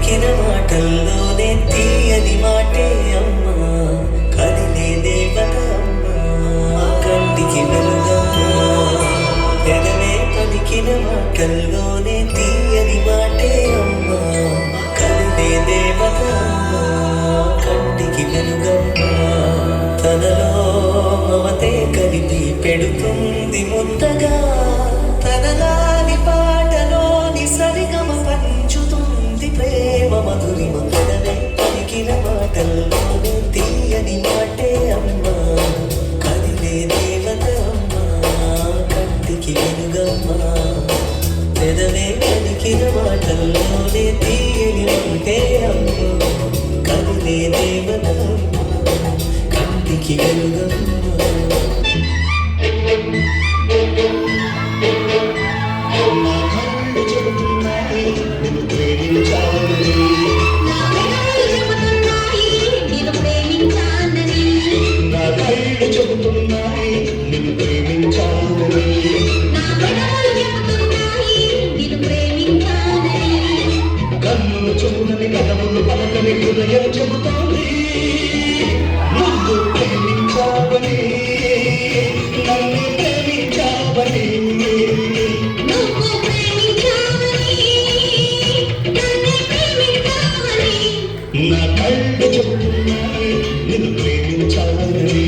పలికిన మాటల్లోనే తీయని మాటే అమ్మా, కదిలే దేవత అమ్మా, కంటికి వెలుగమ్మా. పెదవే పలికిన మాటల్లోనే తీయని మాటే అమ్మా, కదిలే దేవత అమ్మా, కంటికి వెలుగమ్మా. తనలో మమతే కలిపి పెడుతుంది ముద్దగా, తనలాని పాటలోని సరిగమ పంచుతుంది ప్రేమ మధురిమ. పెదవే పలికిన మాటల్లోనే తీయని మాటే అమ్మా, కదిలే దేవత అమ్మా, కంటికి వెలుగమ్మా. పెదవే పలికిన మాటల్లోనే తీయని మాటే అమ్మా, కదిలే దేవత అమ్మా, కంటికి వెలుగమ్మా. కన్నులు చూడని కథములు పలకని హృదయం చెబుతోంది నువ్వు ప్రేమించావని, నన్ను ప్రేమించావని. నా కళ్ళు చెబుతున్నాయి నిన్ను ప్రేమించాలని.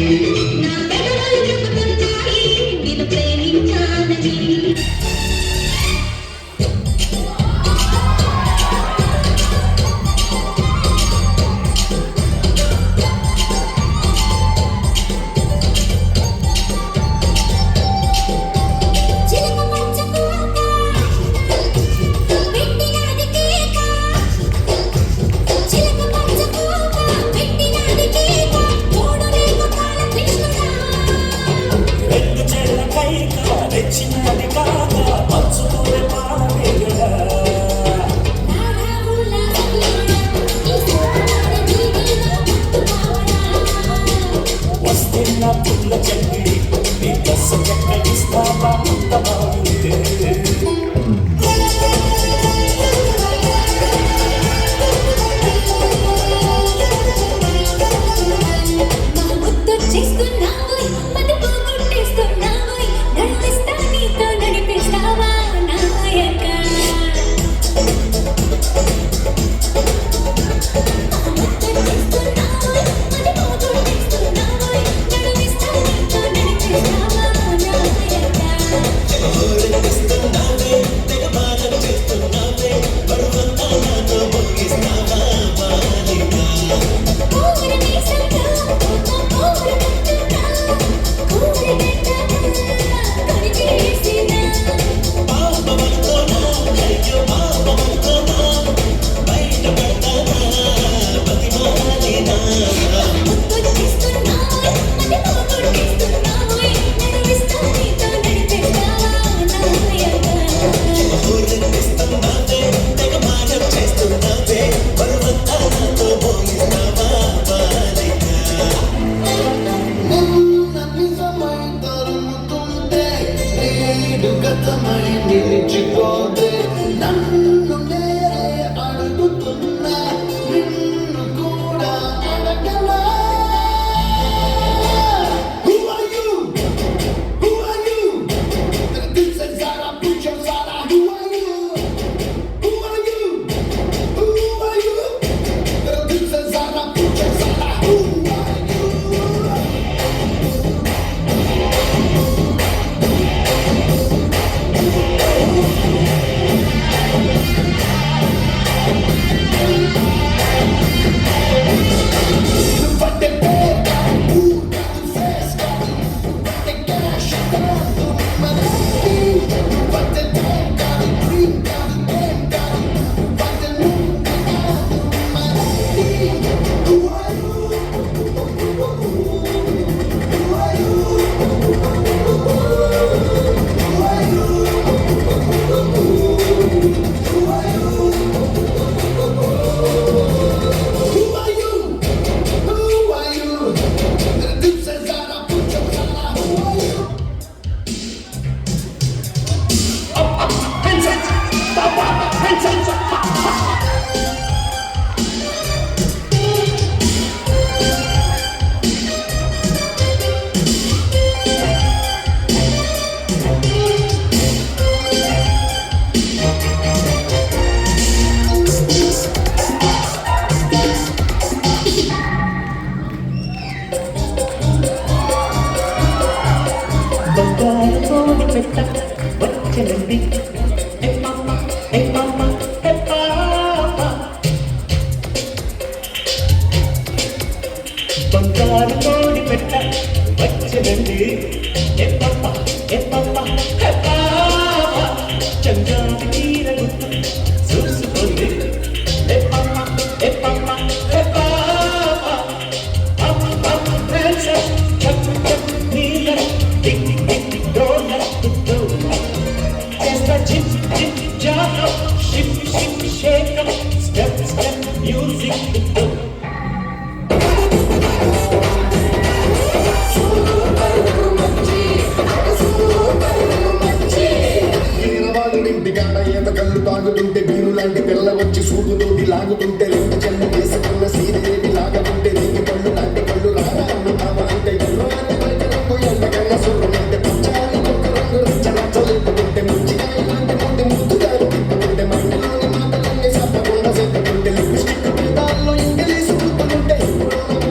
తాగుతుంటే బీరు లాంటి పిల్ల వచ్చి సూపుతోటి లాగుతుంటే రెండు చెల్లు వేసుకున్న శ్రీదేవి లాగుతుంటే రేగి పళ్ళు లాంటి కళ్ళు రారా అమ్మ అంటే ఎల్లో అంటే బయట రంగు ఎండకన్న సుర్రం అంటే పచ్చాలి ఒక్క రంగు రచ్చలేపుతుంటే ముచ్చికాయ లాంటి ముందు ముద్దుగారు తిప్పుతుంటే మైండ్లోని మాటలన్నీ చెప్పకుండా చెప్పుతుంటే లిప్స్టిక్ పేదాల్లో ఇంగ్లీష్ గుర్తులుంటే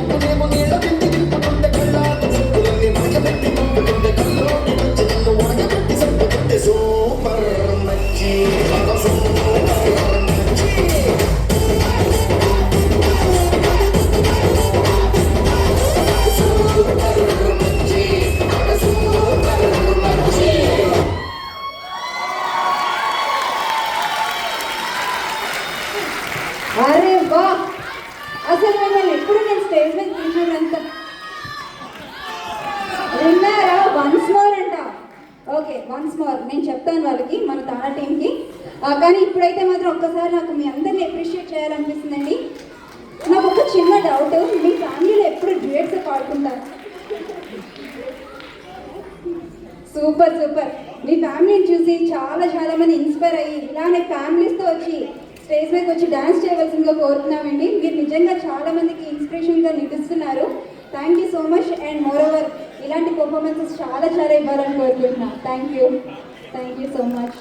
ముక్కునేమో నీళ్ళ పిండి తిప్పుతుంటే కళ్ళాట చెప్పులన్నీ మడకబెట్టి పంపుతుంటే కళ్ళలోకి వచ్చి నన్ను వడగబెట్టి చంపుతుంటే సూపర్ మచ్చి సూపర్ మచ్చి అరే వా, అసలు మిమ్మల్ని ఎప్పుడు నేను స్టేజ్ మీద కూర్చోనంత విన్నారా? వన్స్ మోర్ అంట. ఓకే, వన్స్ మోర్ నేను చెప్తాను వాళ్ళకి, మన తానా టీంకి. కానీ ఇప్పుడైతే మాత్రం ఒక్కసారి నాకు మీ అందరినీ అప్రిషియేట్ చేయాలనిపిస్తుందండి. నాకు ఒక చిన్న డౌట్, మీ ఫ్యామిలీలో ఎప్పుడు డ్యూయట్స్ పాడుకుంటారు? Super super. మీ ఫ్యామిలీని చూసి చాలా మంది ఇన్స్పైర్ అయ్యి ఇలానే ఫ్యామిలీస్తో వచ్చి స్టేజ్ మీదకి వచ్చి డాన్స్ చేయవలసిందిగా కోరుతున్నామండి. మీరు నిజంగా చాలా మందికి ఇన్స్పిరేషన్గా నిలుస్తున్నారు. Thank you so much. And moreover ఇలాంటి పర్ఫార్మెన్సెస్ చాలా ఇవ్వాలని కోరుకుంటున్నాను. Thank you so much.